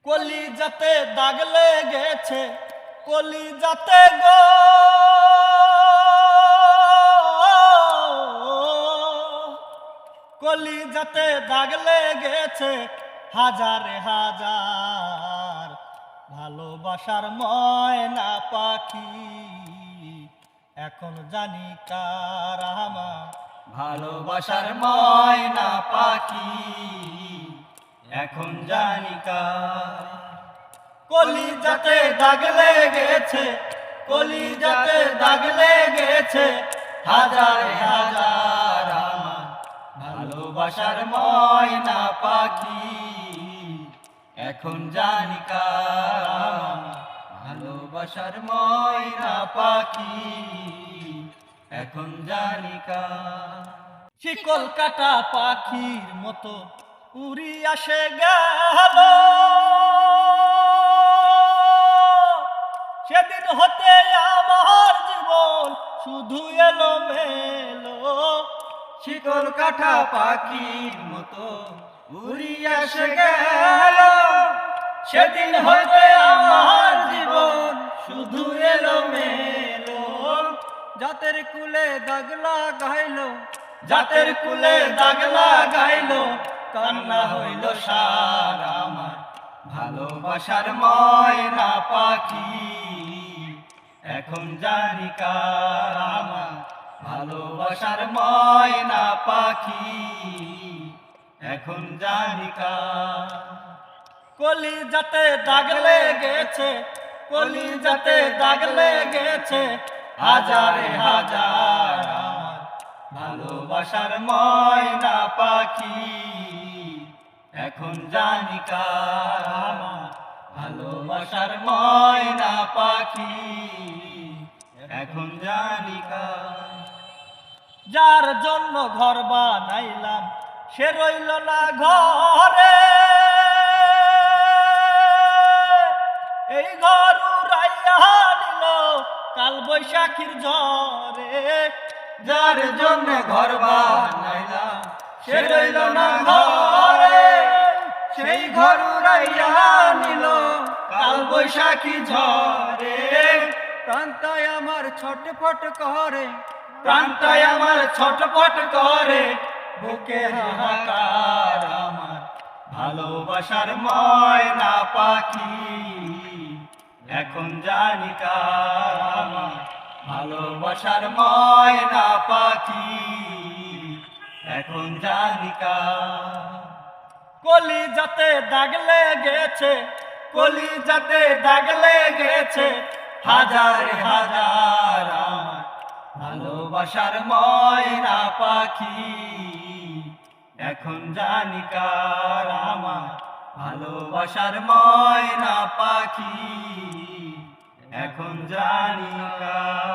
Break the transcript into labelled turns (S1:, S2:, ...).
S1: কলিজাতে দাগ লেগেছে, কলিজাতে গো কলিজাতে দাগ লেগেছে হাজারে হাজার। ভালোবাসার ময়না পাখি এখন জানি কার আমার।
S2: ভালোবাসার ময়না পাখি এখন জানি কার।
S1: কলিজাতে দাগ লেগেছে, কলিজাতে দাগ লেগেছে
S2: হাজারে হাজার আমার ভালোবাসার ময়না পাখি এখন জানি কার। ভালোবাসার ময়না পাখি এখন জানি কার।
S1: শিকল কাটা পাখির মতো উড়ি আসে গেল, সেদিন হতে আমার জীবন শুধু এলো মেলো।
S2: শিকল কাটা পাখির মতো উড়িয়া এসে গেল, সেদিন হইতে আমার জীবন শুধু এলো মেলো।
S1: জাতের কুলে দাগ লাগাইলো,
S2: জাতের কুলে দাগ লাগাইলো, কান্না হইল সার আমার ভালোবাসার ময়না পাখি এখন জানি কার। আমার ভালোবাসার ময়না পাখি এখন জানি কার।
S1: কলিজাতে দাগ লেগেছে, কলিজাতে দাগ লেগেছে
S2: হাজারে হাজার আমার ভালোবাসার ময়না পাখি এখন জানি কার। আমার ভালোবাসার ময়না পাখি এখন জানি কার।
S1: যার জন্য ঘর বানাইলাম সে রইল না ঘরে, এই ঘর উড়াইয়া নিল কাল বৈশাখীর ঝড়ে।
S2: যার জন্য ঘর বানাইলাম সে রইল না ঘরে, সেই ঘর উড়াইয়া নিল কাল বৈশাখী ঝড়ে।
S1: প্রান্তায় আমার ছটফট করে,
S2: প্রাণটাই আমার ছটফট করে, বুকে হাহাকার আমার ভালোবাসার ময়না পাখি এখন জানি কার। আমার ভালোবাসার ময়না পাখি এখন জানি কার।
S1: কলিজাতে দাগ লেগেছে,
S2: কলিজাতে দাগ লেগেছে হাজারে হাজার আমার ভালোবাসার ময়না পাখি এখন জানি কার। আমার ভালোবাসার ময়না পাখি এখন জানি কার।